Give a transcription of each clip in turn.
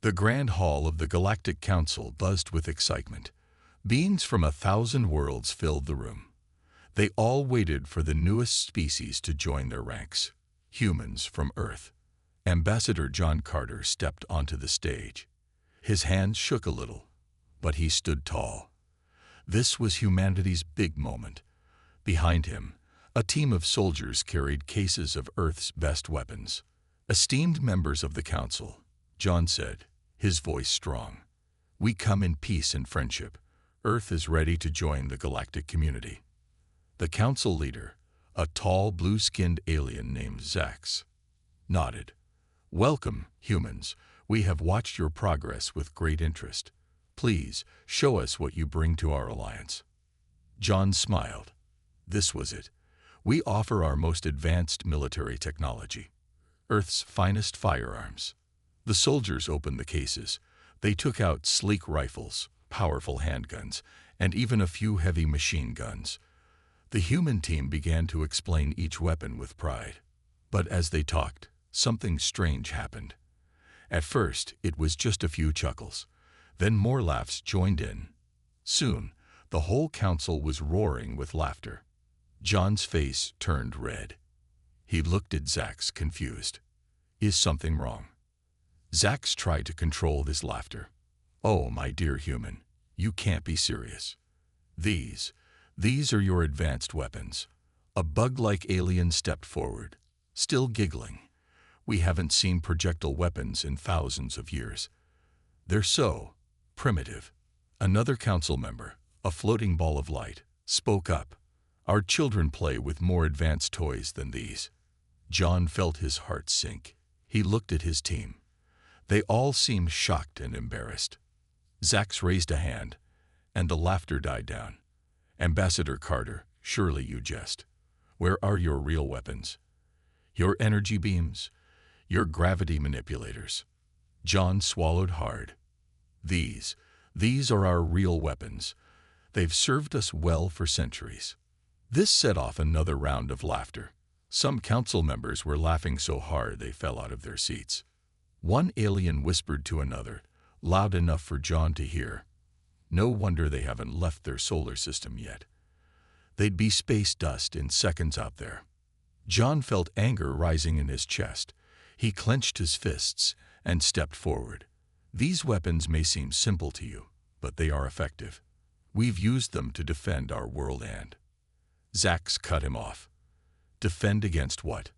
The grand hall of the Galactic Council buzzed with excitement. Beings from 1,000 worlds filled the room. They all waited for the newest species to join their ranks, humans from Earth. Ambassador John Carter stepped onto the stage. His hands shook a little, but he stood tall. This was humanity's big moment. Behind him, a team of soldiers carried cases of Earth's best weapons. Esteemed members of the Council, John said, his voice strong. We come in peace and friendship. Earth is ready to join the galactic community. The Council leader, a tall, blue-skinned alien named Zax, nodded. Welcome, humans. We have watched your progress with great interest. Please, show us what you bring to our alliance. John smiled. This was it. We offer our most advanced military technology. Earth's finest firearms. The soldiers opened the cases. They took out sleek rifles, powerful handguns, and even a few heavy machine guns. The human team began to explain each weapon with pride. But as they talked, something strange happened. At first, it was just a few chuckles. Then more laughs joined in. Soon, the whole council was roaring with laughter. John's face turned red. He looked at Zax, confused. Is something wrong? Zax tried to control this laughter. Oh, my dear human, you can't be serious. These are your advanced weapons. A bug-like alien stepped forward, still giggling. We haven't seen projectile weapons in thousands of years. They're so primitive. Another council member, a floating ball of light, spoke up. Our children play with more advanced toys than these. John felt his heart sink. He looked at his team. They all seemed shocked and embarrassed. Zax raised a hand, and the laughter died down. Ambassador Carter, surely you jest. Where are your real weapons? Your energy beams? Your gravity manipulators? John swallowed hard. These are our real weapons. They've served us well for centuries. This set off another round of laughter. Some council members were laughing so hard they fell out of their seats. One alien whispered to another, loud enough for John to hear. No wonder they haven't left their solar system yet. They'd be space dust in seconds out there. John felt anger rising in his chest. He clenched his fists and stepped forward. These weapons may seem simple to you, but they are effective. We've used them to defend our world and... Zax cut him off. Defend against what?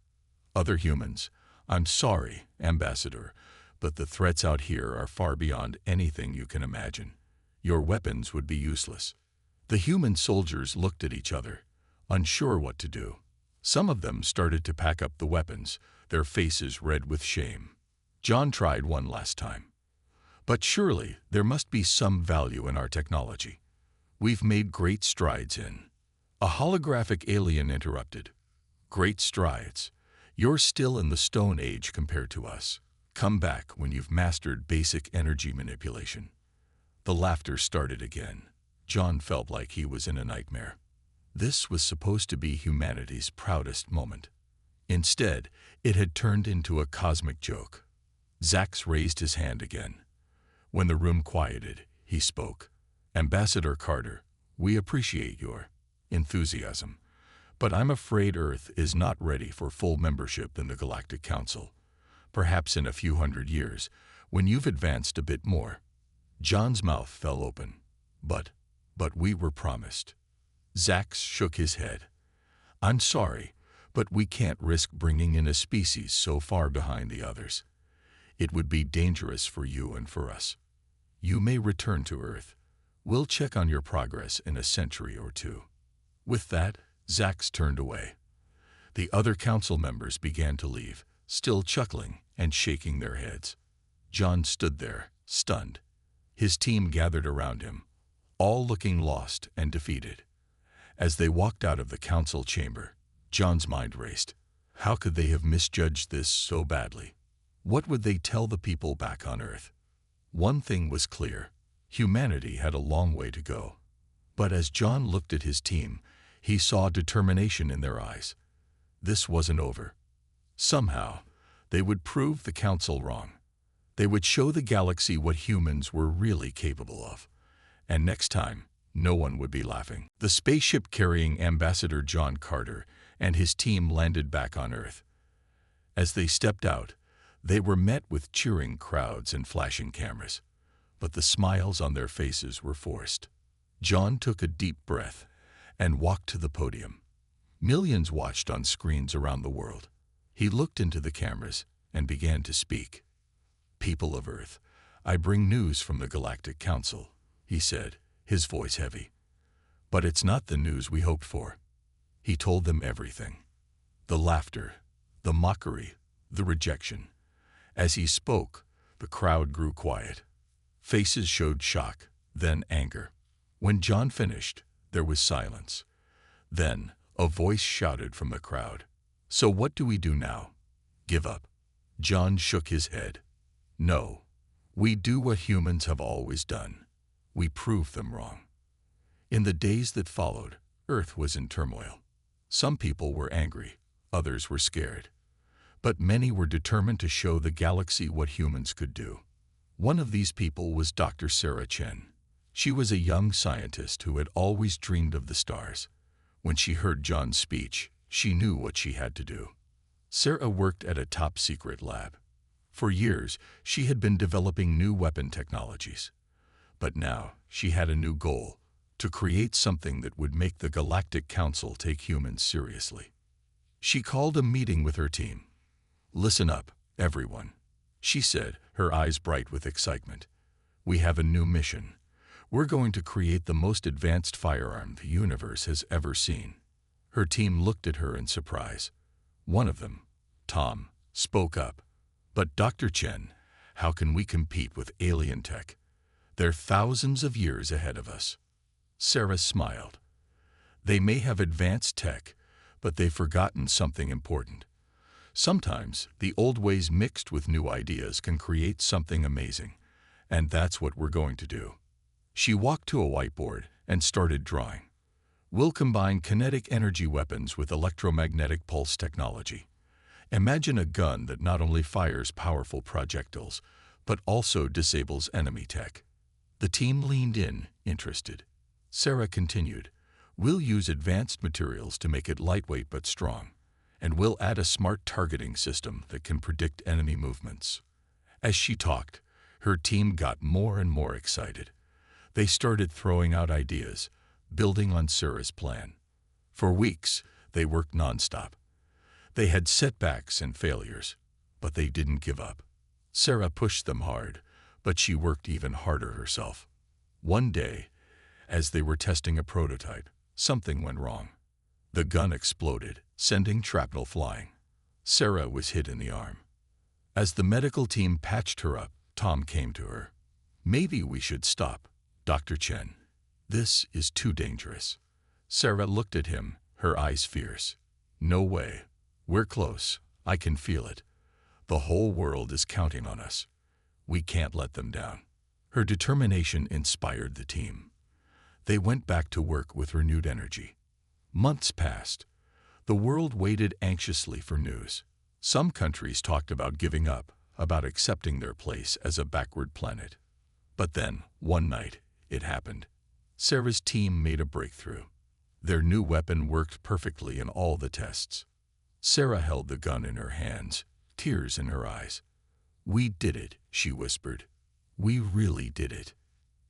Other humans. I'm sorry, Ambassador, but the threats out here are far beyond anything you can imagine. Your weapons would be useless. The human soldiers looked at each other, unsure what to do. Some of them started to pack up the weapons, their faces red with shame. John tried one last time. But surely there must be some value in our technology. We've made great strides in... A holographic alien interrupted. Great strides. You're still in the Stone Age compared to us. Come back when you've mastered basic energy manipulation. The laughter started again. John felt like he was in a nightmare. This was supposed to be humanity's proudest moment. Instead, it had turned into a cosmic joke. Zax raised his hand again. When the room quieted, he spoke. Ambassador Carter, we appreciate your enthusiasm, but I'm afraid Earth is not ready for full membership in the Galactic Council. Perhaps in a few hundred years, when you've advanced a bit more. John's mouth fell open. But we were promised. Zax shook his head. I'm sorry, but we can't risk bringing in a species so far behind the others. It would be dangerous for you and for us. You may return to Earth. We'll check on your progress in a century or two. With that, Zax turned away. The other council members began to leave, still chuckling and shaking their heads. John stood there, stunned. His team gathered around him, all looking lost and defeated. As they walked out of the council chamber, John's mind raced. How could they have misjudged this so badly? What would they tell the people back on Earth? One thing was clear. Humanity had a long way to go. But as John looked at his team, he saw determination in their eyes. This wasn't over. Somehow, they would prove the council wrong. They would show the galaxy what humans were really capable of. And next time, no one would be laughing. The spaceship carrying Ambassador John Carter and his team landed back on Earth. As they stepped out, they were met with cheering crowds and flashing cameras. But the smiles on their faces were forced. John took a deep breath and walked to the podium. Millions watched on screens around the world. He looked into the cameras and began to speak. "People of Earth, I bring news from the Galactic Council," he said, his voice heavy. "But it's not the news we hoped for." He told them everything. The laughter, the mockery, the rejection. As he spoke, the crowd grew quiet. Faces showed shock, then anger. When John finished, there was silence. Then, a voice shouted from the crowd, "So what do we do now? Give up?" John shook his head. "No, we do what humans have always done. We prove them wrong." In the days that followed, Earth was in turmoil. Some people were angry, others were scared. But many were determined to show the galaxy what humans could do. One of these people was Dr. Sarah Chen. She was a young scientist who had always dreamed of the stars. When she heard John's speech, she knew what she had to do. Sarah worked at a top-secret lab. For years, she had been developing new weapon technologies. But now, she had a new goal: to create something that would make the Galactic Council take humans seriously. She called a meeting with her team. "Listen up, everyone," she said, her eyes bright with excitement. "We have a new mission. We're going to create the most advanced firearm the universe has ever seen." Her team looked at her in surprise. One of them, Tom, spoke up. "But Dr. Chen, how can we compete with alien tech? They're thousands of years ahead of us." Sarah smiled. "They may have advanced tech, but they've forgotten something important. Sometimes the old ways mixed with new ideas can create something amazing, and that's what we're going to do." She walked to a whiteboard and started drawing. "We'll combine kinetic energy weapons with electromagnetic pulse technology. Imagine a gun that not only fires powerful projectiles, but also disables enemy tech." The team leaned in, interested. Sarah continued, "We'll use advanced materials to make it lightweight but strong, and we'll add a smart targeting system that can predict enemy movements." As she talked, her team got more and more excited. They started throwing out ideas, building on Sarah's plan. For weeks, they worked nonstop. They had setbacks and failures, but they didn't give up. Sarah pushed them hard, but she worked even harder herself. One day, as they were testing a prototype, something went wrong. The gun exploded, sending shrapnel flying. Sarah was hit in the arm. As the medical team patched her up, Tom came to her. "Maybe we should stop, Dr. Chen. This is too dangerous." Sarah looked at him, her eyes fierce. "No way. We're close. I can feel it. The whole world is counting on us. We can't let them down." Her determination inspired the team. They went back to work with renewed energy. Months passed. The world waited anxiously for news. Some countries talked about giving up, about accepting their place as a backward planet. But then, one night, it happened. Sarah's team made a breakthrough. Their new weapon worked perfectly in all the tests. Sarah held the gun in her hands, tears in her eyes. "We did it," she whispered. "We really did it."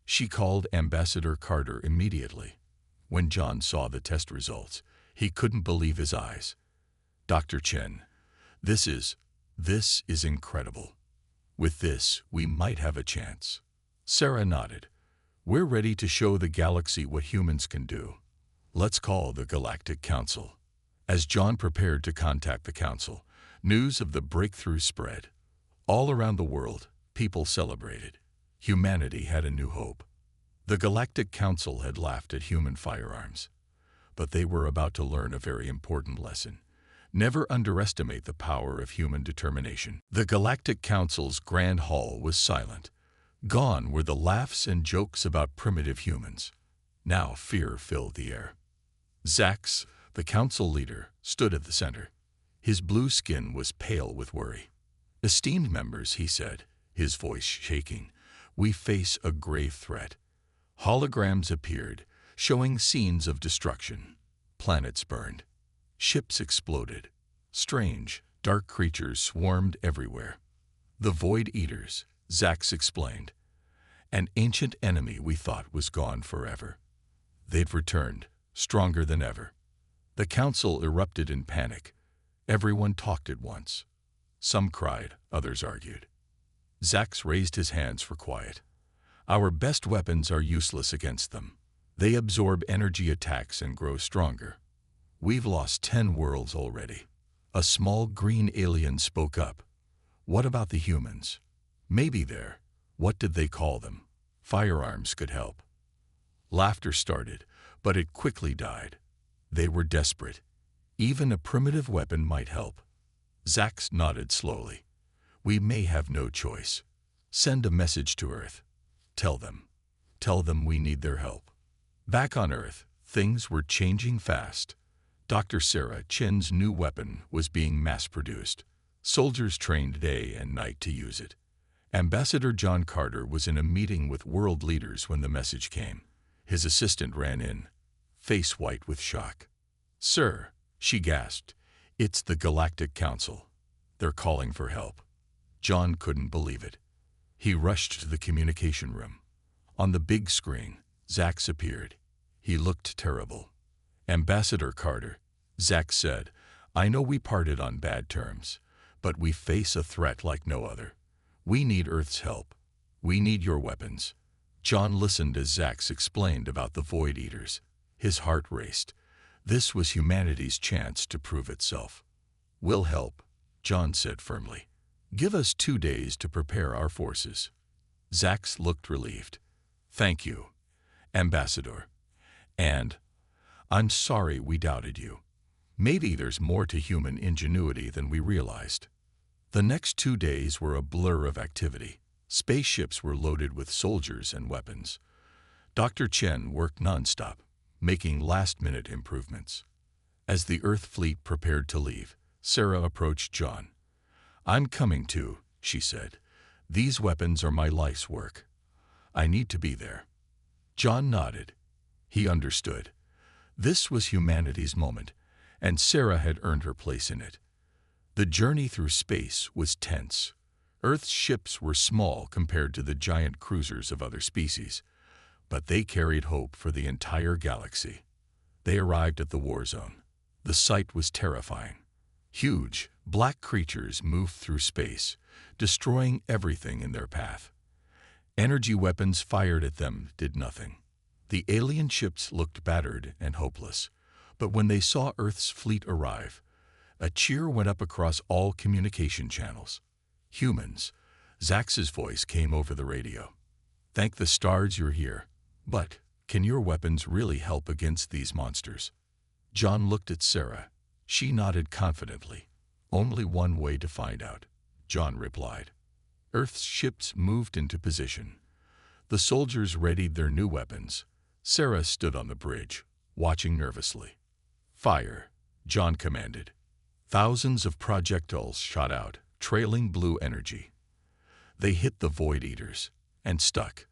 She called Ambassador Carter immediately. When John saw the test results, he couldn't believe his eyes. "Dr. Chen, this is incredible. With this, we might have a chance." Sarah nodded. "We're ready to show the galaxy what humans can do. Let's call the Galactic Council." As John prepared to contact the council, news of the breakthrough spread. All around the world, people celebrated. Humanity had a new hope. The Galactic Council had laughed at human firearms, but they were about to learn a very important lesson. Never underestimate the power of human determination. The Galactic Council's grand hall was silent. Gone were the laughs and jokes about primitive humans. Now fear filled the air. Zax, the council leader, stood at the center. His blue skin was pale with worry. "Esteemed members," he said, his voice shaking. We face a grave threat. Holograms appeared, showing scenes of destruction. Planets burned. Ships exploded. Strange, dark creatures swarmed everywhere. The Void Eaters, Zax explained. An ancient enemy we thought was gone forever. They'd returned, stronger than ever. The council erupted in panic. Everyone talked at once. Some cried, others argued. Zax raised his hands for quiet. Our best weapons are useless against them. They absorb energy attacks and grow stronger. We've lost 10 worlds already. A small green alien spoke up. What about the humans? Maybe what did they call them? Firearms could help. Laughter started, but it quickly died. They were desperate. Even a primitive weapon might help. Zax nodded slowly. We may have no choice. Send a message to Earth. Tell them we need their help. Back on Earth, things were changing fast. Dr. Sarah Chen's new weapon was being mass-produced. Soldiers trained day and night to use it. Ambassador John Carter was in a meeting with world leaders when the message came. His assistant ran in, face white with shock. "Sir," she gasped, "it's the Galactic Council. They're calling for help." John couldn't believe it. He rushed to the communication room. On the big screen, Zax appeared. He looked terrible. "Ambassador Carter," Zax said, "I know we parted on bad terms, but we face a threat like no other. We need Earth's help. We need your weapons." John listened as Zax explained about the Void Eaters. His heart raced. This was humanity's chance to prove itself. "We'll help," John said firmly. "Give us 2 days to prepare our forces." Zax looked relieved. "Thank you, Ambassador. And I'm sorry we doubted you. Maybe there's more to human ingenuity than we realized." The next 2 days were a blur of activity. Spaceships were loaded with soldiers and weapons. Dr. Chen worked nonstop, making last-minute improvements. As the Earth fleet prepared to leave, Sarah approached John. "I'm coming too," she said. "These weapons are my life's work. I need to be there." John nodded. He understood. This was humanity's moment, and Sarah had earned her place in it. The journey through space was tense. Earth's ships were small compared to the giant cruisers of other species, but they carried hope for the entire galaxy. They arrived at the war zone. The sight was terrifying. Huge, black creatures moved through space, destroying everything in their path. Energy weapons fired at them did nothing. The alien ships looked battered and hopeless, but when they saw Earth's fleet arrive, a cheer went up across all communication channels. "Humans," Zax's voice came over the radio. "Thank the stars you're here. But can your weapons really help against these monsters?" John looked at Sarah. She nodded confidently. "Only one way to find out," John replied. Earth's ships moved into position. The soldiers readied their new weapons. Sarah stood on the bridge, watching nervously. "Fire," John commanded. Thousands of projectiles shot out, trailing blue energy. They hit the Void Eaters and stuck.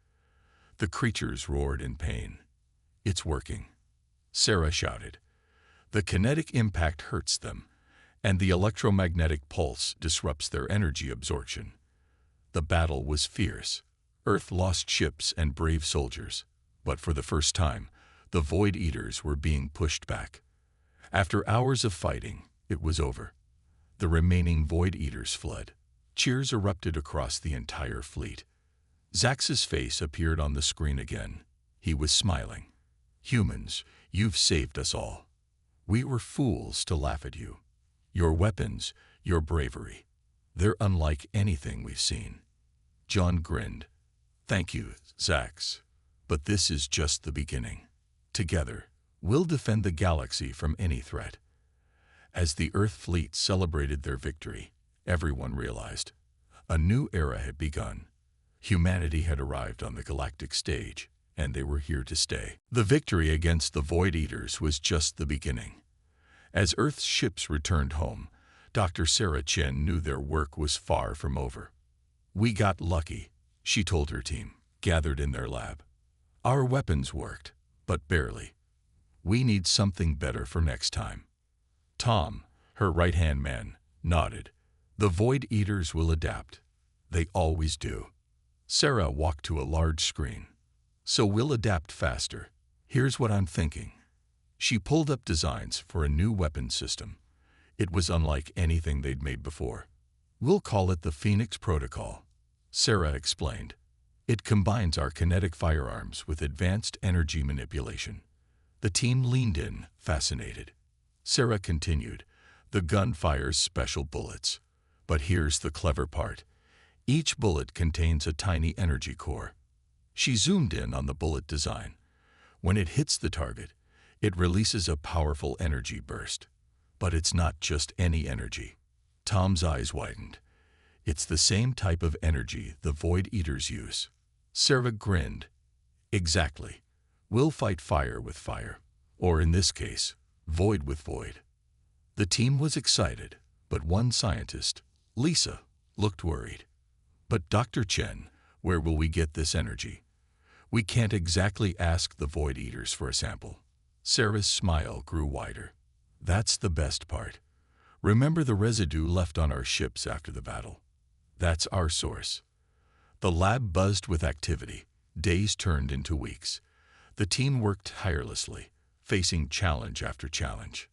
The creatures roared in pain. "It's working," Sarah shouted. "The kinetic impact hurts them, and the electromagnetic pulse disrupts their energy absorption." The battle was fierce. Earth lost ships and brave soldiers, but for the first time, the Void Eaters were being pushed back. After hours of fighting, it was over. The remaining Void Eaters fled. Cheers erupted across the entire fleet. Zax's face appeared on the screen again. He was smiling. "Humans, you've saved us all. We were fools to laugh at you. Your weapons, your bravery, they're unlike anything we've seen." John grinned. "Thank you, Zax. But this is just the beginning. Together, we'll defend the galaxy from any threat." As the Earth fleet celebrated their victory, everyone realized a new era had begun. Humanity had arrived on the galactic stage, and they were here to stay. The victory against the Void Eaters was just the beginning. As Earth's ships returned home, Dr. Sarah Chen knew their work was far from over. "We got lucky," she told her team, gathered in their lab. "Our weapons worked, but barely. We need something better for next time." Tom, her right-hand man, nodded. "The Void Eaters will adapt. They always do." Sarah walked to a large screen. "So we'll adapt faster. Here's what I'm thinking." She pulled up designs for a new weapon system. It was unlike anything they'd made before. "We'll call it the Phoenix Protocol," Sarah explained. "It combines our kinetic firearms with advanced energy manipulation." The team leaned in, fascinated. Sarah continued, "The gun fires special bullets. But here's the clever part. Each bullet contains a tiny energy core." She zoomed in on the bullet design. "When it hits the target, it releases a powerful energy burst. But it's not just any energy." Tom's eyes widened. "It's the same type of energy the Void Eaters use." Sarah grinned. "Exactly. We'll fight fire with fire. Or in this case, void with void." The team was excited, but one scientist, Lisa, looked worried. "But Dr. Chen, where will we get this energy? We can't exactly ask the Void Eaters for a sample." Sarah's smile grew wider. "That's the best part. Remember the residue left on our ships after the battle? That's our source." The lab buzzed with activity. Days turned into weeks. The team worked tirelessly, facing challenge after challenge.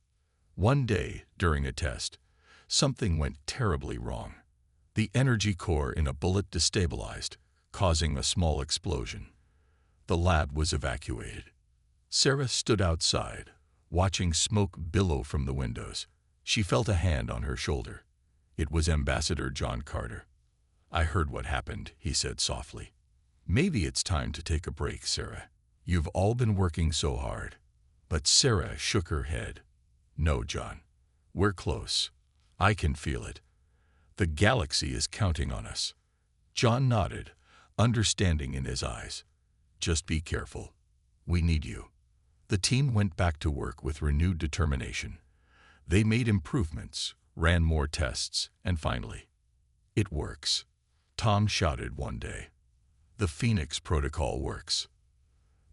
One day, during a test, something went terribly wrong. The energy core in a bullet destabilized, causing a small explosion. The lab was evacuated. Sarah stood outside, watching smoke billow from the windows. She felt a hand on her shoulder. It was Ambassador John Carter. "I heard what happened," he said softly. "Maybe it's time to take a break, Sarah. You've all been working so hard." But Sarah shook her head. "No, John. We're close. I can feel it. The galaxy is counting on us." John nodded, understanding in his eyes. "Just be careful. We need you." The team went back to work with renewed determination. They made improvements, ran more tests, and finally, "It works," Tom shouted one day. "The Phoenix Protocol works."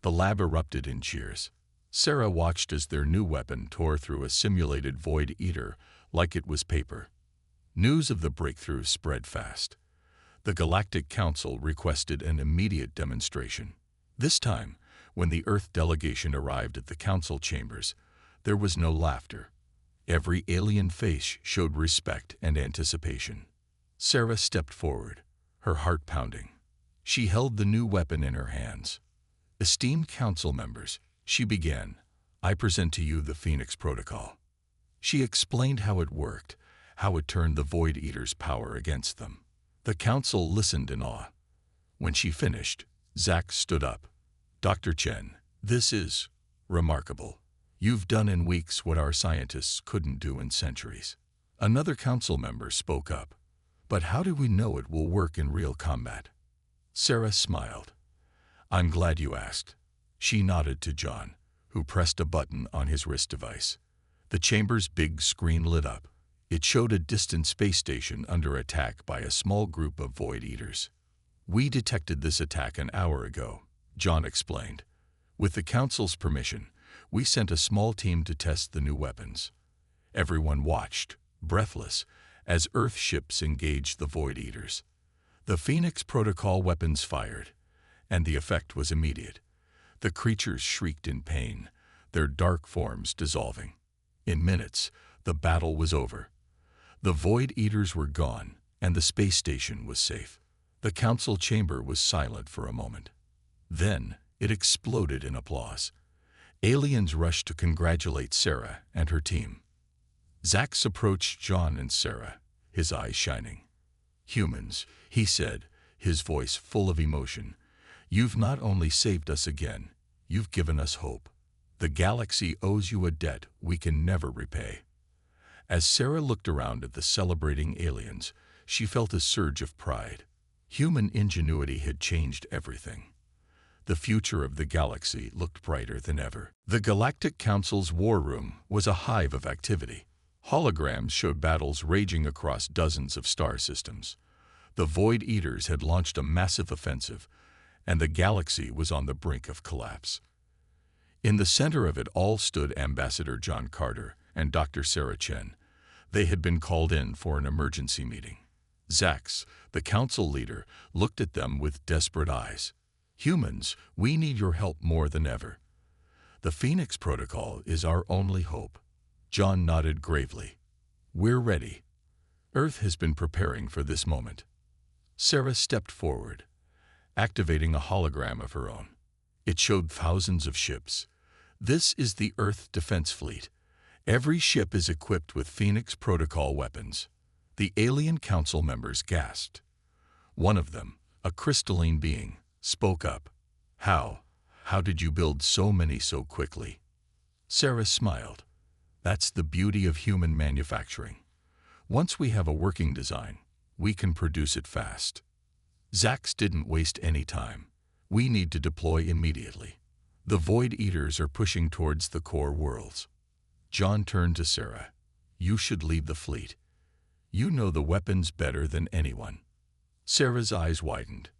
The lab erupted in cheers. Sarah watched as their new weapon tore through a simulated Void Eater like it was paper. News of the breakthrough spread fast. The Galactic Council requested an immediate demonstration. This time, when the Earth delegation arrived at the council chambers, there was no laughter. Every alien face showed respect and anticipation. Sarah stepped forward, her heart pounding. She held the new weapon in her hands. "Esteemed council members," she began, "I present to you the Phoenix Protocol." She explained how it worked, how it turned the Void Eaters' power against them. The council listened in awe. When she finished, Zach stood up. "Dr. Chen, this is remarkable. You've done in weeks what our scientists couldn't do in centuries." Another council member spoke up. "But how do we know it will work in real combat?" Sarah smiled. "I'm glad you asked." She nodded to John, who pressed a button on his wrist device. The chamber's big screen lit up. It showed a distant space station under attack by a small group of Void Eaters. "We detected this attack an hour ago," John explained. "With the Council's permission, we sent a small team to test the new weapons." Everyone watched, breathless, as Earth ships engaged the Void Eaters. The Phoenix Protocol weapons fired, and the effect was immediate. The creatures shrieked in pain, their dark forms dissolving. In minutes, the battle was over. The Void Eaters were gone, and the space station was safe. The council chamber was silent for a moment. Then it exploded in applause. Aliens rushed to congratulate Sarah and her team. Zax approached John and Sarah, his eyes shining. "Humans," he said, his voice full of emotion, "you've not only saved us again, you've given us hope. The galaxy owes you a debt we can never repay." As Sarah looked around at the celebrating aliens, she felt a surge of pride. Human ingenuity had changed everything. The future of the galaxy looked brighter than ever. The Galactic Council's war room was a hive of activity. Holograms showed battles raging across dozens of star systems. The Void Eaters had launched a massive offensive, and the galaxy was on the brink of collapse. In the center of it all stood Ambassador John Carter and Dr. Sarah Chen. They had been called in for an emergency meeting. Zax, the council leader, looked at them with desperate eyes. "Humans, we need your help more than ever. The Phoenix Protocol is our only hope." John nodded gravely. "We're ready. Earth has been preparing for this moment." Sarah stepped forward, activating a hologram of her own. It showed thousands of ships. "This is the Earth Defense Fleet. Every ship is equipped with Phoenix Protocol weapons." The alien council members gasped. One of them, a crystalline being, spoke up. How did you build so many so quickly?" Sarah smiled. "That's the beauty of human manufacturing. Once we have a working design, we can produce it fast." Zax didn't waste any time. "We need to deploy immediately. The Void Eaters are pushing towards the core worlds." John turned to Sarah. "You should lead the fleet. You know the weapons better than anyone." Sarah's eyes widened.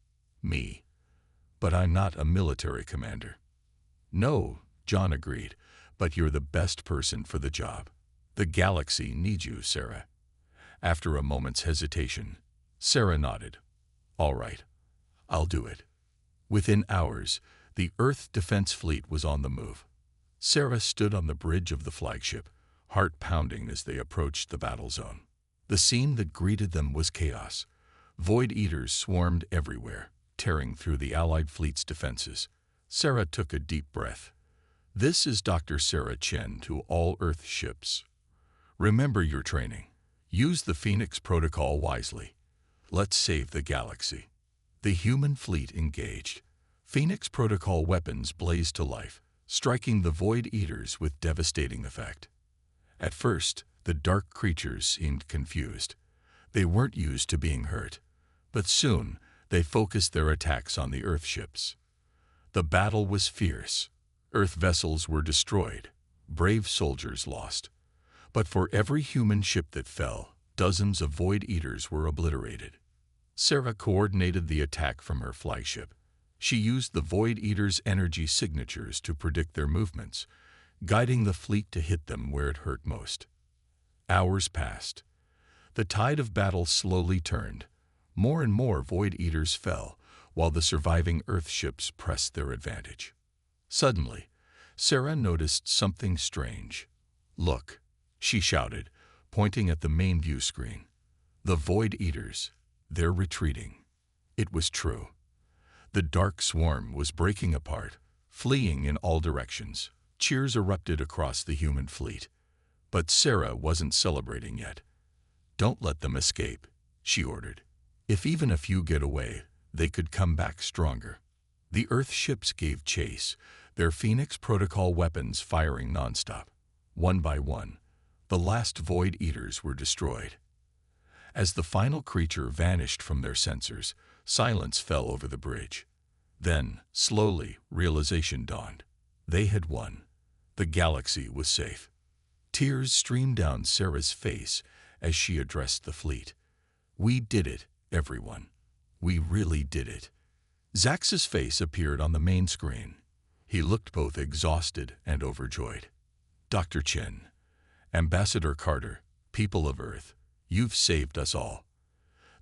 "Me? But I'm not a military commander." "No," John agreed, "but you're the best person for the job. The galaxy needs you, Sarah." After a moment's hesitation, Sarah nodded. "All right, I'll do it." Within hours, the Earth Defense Fleet was on the move. Sarah stood on the bridge of the flagship, heart pounding as they approached the battle zone. The scene that greeted them was chaos. Void Eaters swarmed everywhere, tearing through the Allied fleet's defenses. Sarah took a deep breath. "This is Dr. Sarah Chen to all Earth ships. Remember your training. Use the Phoenix Protocol wisely. Let's save the galaxy." The human fleet engaged. Phoenix Protocol weapons blazed to life, striking the Void Eaters with devastating effect. At first, the dark creatures seemed confused. They weren't used to being hurt. But soon, they focused their attacks on the Earth ships. The battle was fierce. Earth vessels were destroyed. Brave soldiers lost. But for every human ship that fell, dozens of Void Eaters were obliterated. Sarah coordinated the attack from her flagship. She used the Void Eaters' energy signatures to predict their movements, guiding the fleet to hit them where it hurt most. Hours passed. The tide of battle slowly turned. More and more Void Eaters fell, while the surviving Earth ships pressed their advantage. Suddenly, Sarah noticed something strange. "Look," she shouted, pointing at the main view screen. "The Void Eaters, they're retreating." It was true. The dark swarm was breaking apart, fleeing in all directions. Cheers erupted across the human fleet. But Sarah wasn't celebrating yet. "Don't let them escape," she ordered. "If even a few get away, they could come back stronger." The Earth ships gave chase, their Phoenix Protocol weapons firing nonstop. One by one, the last Void Eaters were destroyed. As the final creature vanished from their sensors, silence fell over the bridge. Then, slowly, realization dawned. They had won. The galaxy was safe. Tears streamed down Sarah's face as she addressed the fleet. "We did it, everyone. We really did it." Zax's face appeared on the main screen. He looked both exhausted and overjoyed. "Dr. Chen, Ambassador Carter, people of Earth, you've saved us all.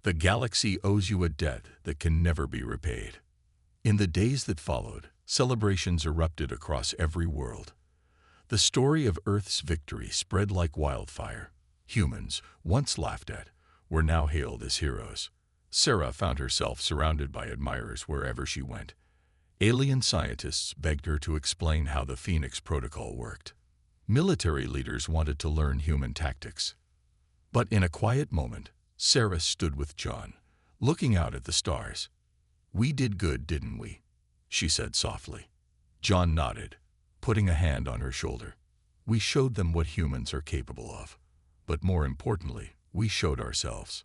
The galaxy owes you a debt that can never be repaid." In the days that followed, celebrations erupted across every world. The story of Earth's victory spread like wildfire. Humans, once laughed at, were now hailed as heroes. Sarah found herself surrounded by admirers wherever she went. Alien scientists begged her to explain how the Phoenix Protocol worked. Military leaders wanted to learn human tactics. But in a quiet moment, Sarah stood with John, looking out at the stars. "We did good, didn't we?" she said softly. John nodded, putting a hand on her shoulder. "We showed them what humans are capable of. But more importantly, we showed ourselves."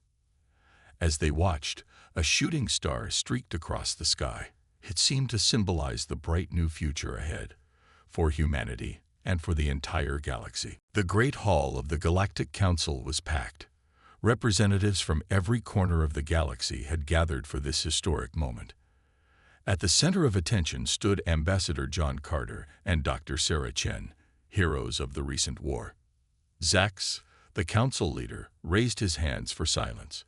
As they watched, a shooting star streaked across the sky. It seemed to symbolize the bright new future ahead, for humanity and for the entire galaxy. The Great Hall of the Galactic Council was packed. Representatives from every corner of the galaxy had gathered for this historic moment. At the center of attention stood Ambassador John Carter and Dr. Sarah Chen, heroes of the recent war. Zax, the council leader, raised his hands for silence.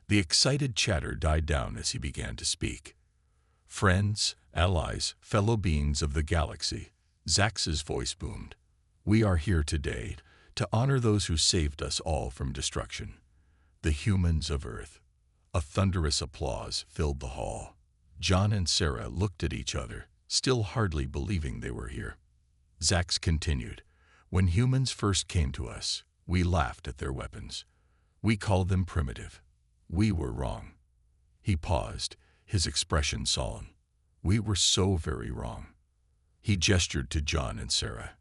The excited chatter died down as he began to speak. Friends, allies, fellow beings of the galaxy, Zax's voice boomed. We are here today to honor those who saved us all from destruction, the humans of Earth. A thunderous applause filled the hall. John and Sarah looked at each other, still hardly believing they were here. Zax continued, when humans first came to us, we laughed at their weapons. We called them primitive. We were wrong. He paused, his expression solemn. We were so very wrong. He gestured to John and Sarah.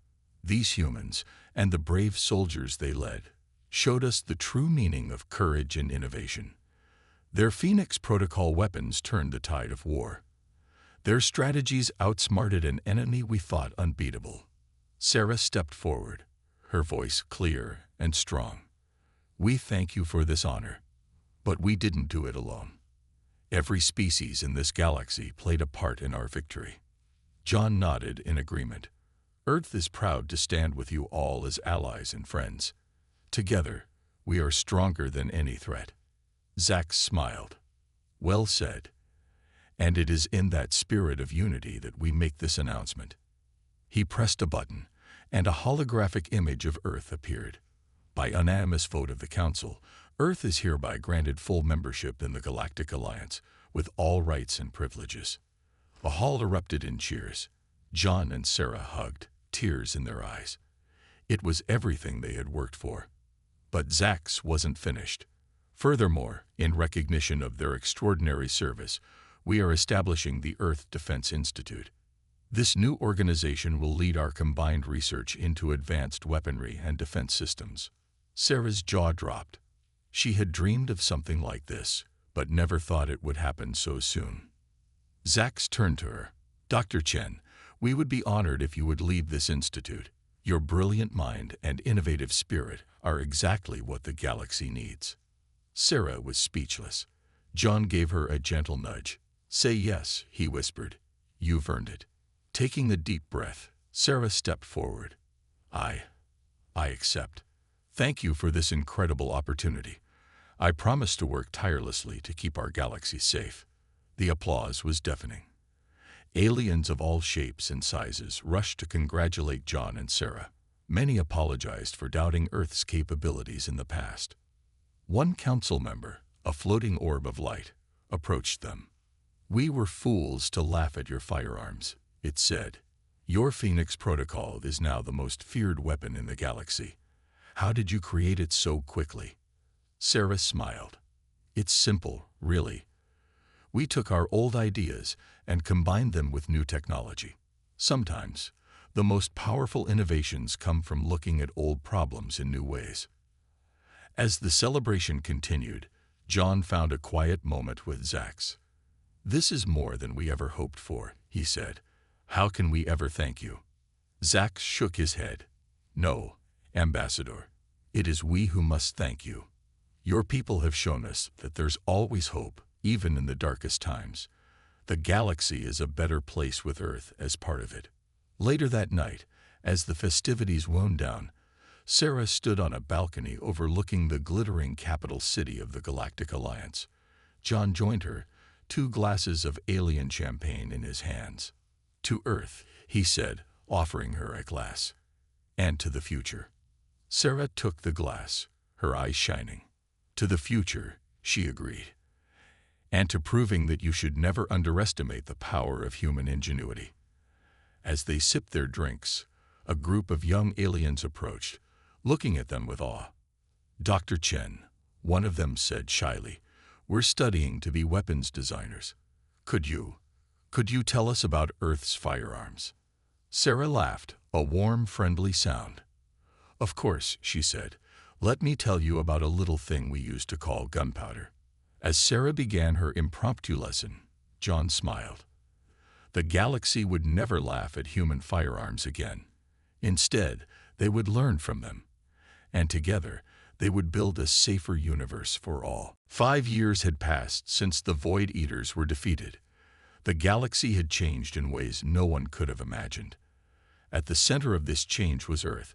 These humans, and the brave soldiers they led, showed us the true meaning of courage and innovation. Their Phoenix Protocol weapons turned the tide of war. Their strategies outsmarted an enemy we thought unbeatable. Sarah stepped forward, her voice clear and strong. We thank you for this honor, but we didn't do it alone. Every species in this galaxy played a part in our victory. John nodded in agreement. Earth is proud to stand with you all as allies and friends. Together, we are stronger than any threat. Zax smiled. Well said. And it is in that spirit of unity that we make this announcement. He pressed a button, and a holographic image of Earth appeared. By unanimous vote of the Council, Earth is hereby granted full membership in the Galactic Alliance, with all rights and privileges. The hall erupted in cheers. John and Sarah hugged, tears in their eyes. It was everything they had worked for. But Zax wasn't finished. Furthermore, in recognition of their extraordinary service, we are establishing the Earth Defense Institute. This new organization will lead our combined research into advanced weaponry and defense systems. Sarah's jaw dropped. She had dreamed of something like this, but never thought it would happen so soon. Zax turned to her. Dr. Chen, we would be honored if you would lead this institute. Your brilliant mind and innovative spirit are exactly what the galaxy needs. Sarah was speechless. John gave her a gentle nudge. Say yes, he whispered. You've earned it. Taking a deep breath, Sarah stepped forward. I accept. Thank you for this incredible opportunity. I promise to work tirelessly to keep our galaxy safe. The applause was deafening. Aliens of all shapes and sizes rushed to congratulate John and Sarah. Many apologized for doubting Earth's capabilities in the past. One council member, a floating orb of light, approached them. We were fools to laugh at your firearms, it said. Your Phoenix Protocol is now the most feared weapon in the galaxy. How did you create it so quickly? Sarah smiled. It's simple, really. We took our old ideas and combined them with new technology. Sometimes, the most powerful innovations come from looking at old problems in new ways. As the celebration continued, John found a quiet moment with Zax. This is more than we ever hoped for, he said. How can we ever thank you? Zax shook his head. No, Ambassador. It is we who must thank you. Your people have shown us that there's always hope, even in the darkest times. The galaxy is a better place with Earth as part of it. Later that night, as the festivities wound down, Sarah stood on a balcony overlooking the glittering capital city of the Galactic Alliance. John joined her, 2 glasses of alien champagne in his hands. To Earth, he said, offering her a glass. And to the future. Sarah took the glass, her eyes shining. To the future, she agreed. And to proving that you should never underestimate the power of human ingenuity. As they sipped their drinks, a group of young aliens approached, looking at them with awe. Dr. Chen, one of them said shyly, we're studying to be weapons designers. Could you tell us about Earth's firearms? Sarah laughed, a warm, friendly sound. Of course, she said. Let me tell you about a little thing we used to call gunpowder. As Sarah began her impromptu lesson, John smiled. The galaxy would never laugh at human firearms again. Instead, they would learn from them. And together, They would build a safer universe for all. 5 years had passed since the Void Eaters were defeated. The galaxy had changed in ways no one could have imagined. At the center of this change was Earth,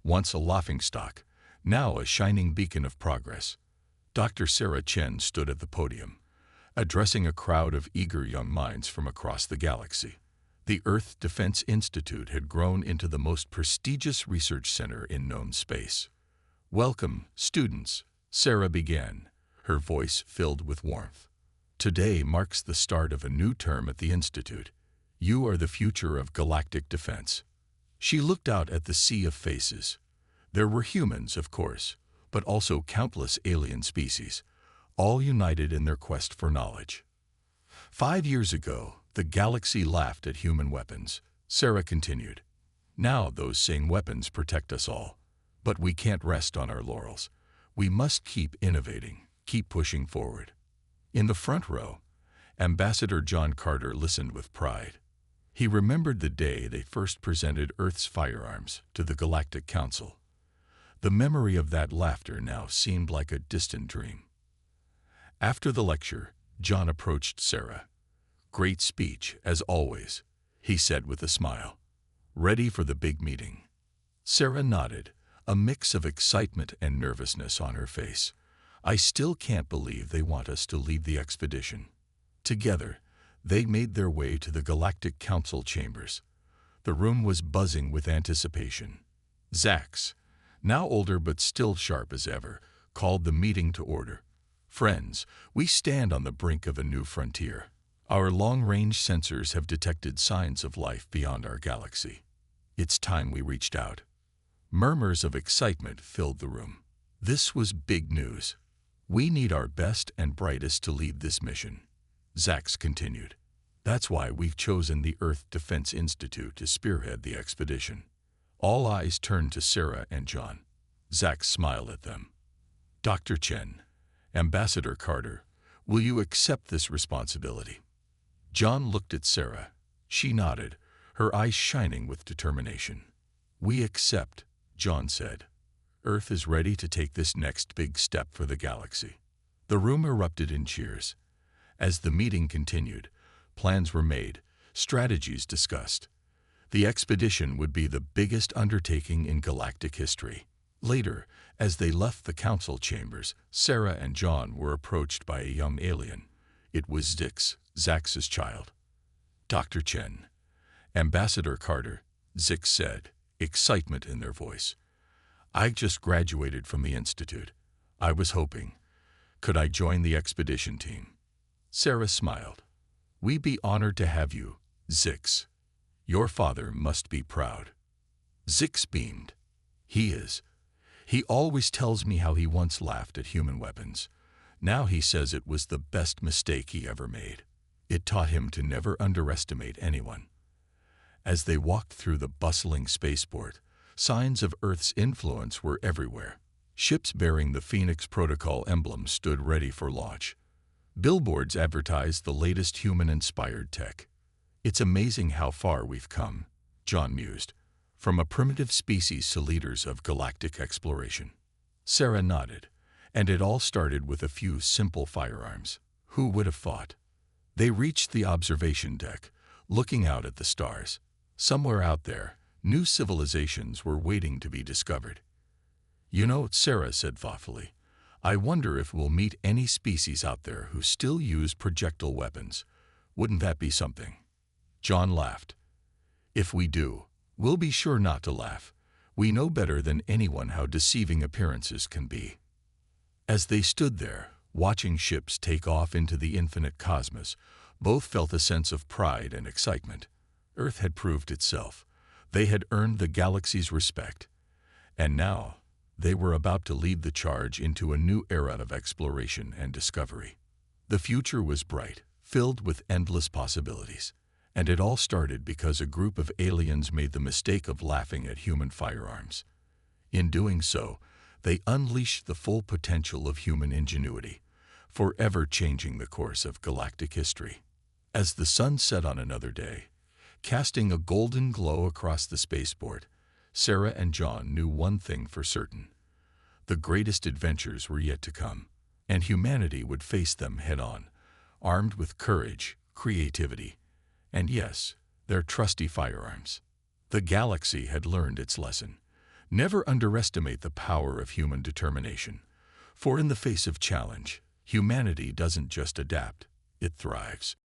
once a laughingstock, now a shining beacon of progress. Dr. Sarah Chen stood at the podium, addressing a crowd of eager young minds from across the galaxy. The Earth Defense Institute had grown into the most prestigious research center in known space. "Welcome, students," Sarah began, her voice filled with warmth. "Today marks the start of a new term at the Institute. You are the future of galactic defense." She looked out at the sea of faces. There were humans, of course, but also countless alien species, all united in their quest for knowledge. 5 years ago, the galaxy laughed at human weapons, Sarah continued. Now those same weapons protect us all. But we can't rest on our laurels. We must keep innovating, keep pushing forward. In the front row, Ambassador John Carter listened with pride. He remembered the day they first presented Earth's firearms to the Galactic Council. The memory of that laughter now seemed like a distant dream. After the lecture, John approached Sarah. "Great speech, as always," he said with a smile. "Ready for the big meeting?" Sarah nodded, a mix of excitement and nervousness on her face. "I still can't believe they want us to lead the expedition." Together, they made their way to the Galactic Council chambers. The room was buzzing with anticipation. Zax, now older but still sharp as ever, called the meeting to order. "Friends, we stand on the brink of a new frontier. Our long-range sensors have detected signs of life beyond our galaxy. It's time we reached out." Murmurs of excitement filled the room. This was big news. "We need our best and brightest to lead this mission," Zax continued. "That's why we've chosen the Earth Defense Institute to spearhead the expedition." All eyes turned to Sarah and John. Zax smiled at them. "Dr. Chen, Ambassador Carter, will you accept this responsibility?" John looked at Sarah. She nodded, her eyes shining with determination. "We accept," John said. "Earth is ready to take this next big step for the galaxy." The room erupted in cheers. As the meeting continued, plans were made, strategies discussed. The expedition would be the biggest undertaking in galactic history. Later, as they left the council chambers, Sarah and John were approached by a young alien. It was Zix, Zax's child. "Dr. Chen, Ambassador Carter," Zix said, excitement in their voice. "I just graduated from the Institute. I was hoping. Could I join the expedition team?" Sarah smiled. "We'd be honored to have you, Zix. Your father must be proud." Zix beamed. "He is. He always tells me how he once laughed at human weapons. Now he says it was the best mistake he ever made. It taught him to never underestimate anyone." As they walked through the bustling spaceport, signs of Earth's influence were everywhere. Ships bearing the Phoenix Protocol emblem stood ready for launch. Billboards advertised the latest human-inspired tech. "It's amazing how far we've come," John mused, "from a primitive species to leaders of galactic exploration." Sarah nodded, and it all started with a few simple firearms. Who would have thought? They reached the observation deck, looking out at the stars. Somewhere out there, new civilizations were waiting to be discovered. "You know," Sarah said thoughtfully, "I wonder if we'll meet any species out there who still use projectile weapons. Wouldn't that be something?" John laughed. "If we do, we'll be sure not to laugh. We know better than anyone how deceiving appearances can be." As they stood there, watching ships take off into the infinite cosmos, both felt a sense of pride and excitement. Earth had proved itself. They had earned the galaxy's respect. And now, they were about to lead the charge into a new era of exploration and discovery. The future was bright, filled with endless possibilities. And it all started because a group of aliens made the mistake of laughing at human firearms. In doing so, they unleashed the full potential of human ingenuity, forever changing the course of galactic history. As the sun set on another day, casting a golden glow across the spaceport, Sarah and John knew one thing for certain. The greatest adventures were yet to come, and humanity would face them head-on, armed with courage, creativity, and yes, their trusty firearms. The galaxy had learned its lesson. Never underestimate the power of human determination, for in the face of challenge, humanity doesn't just adapt, it thrives.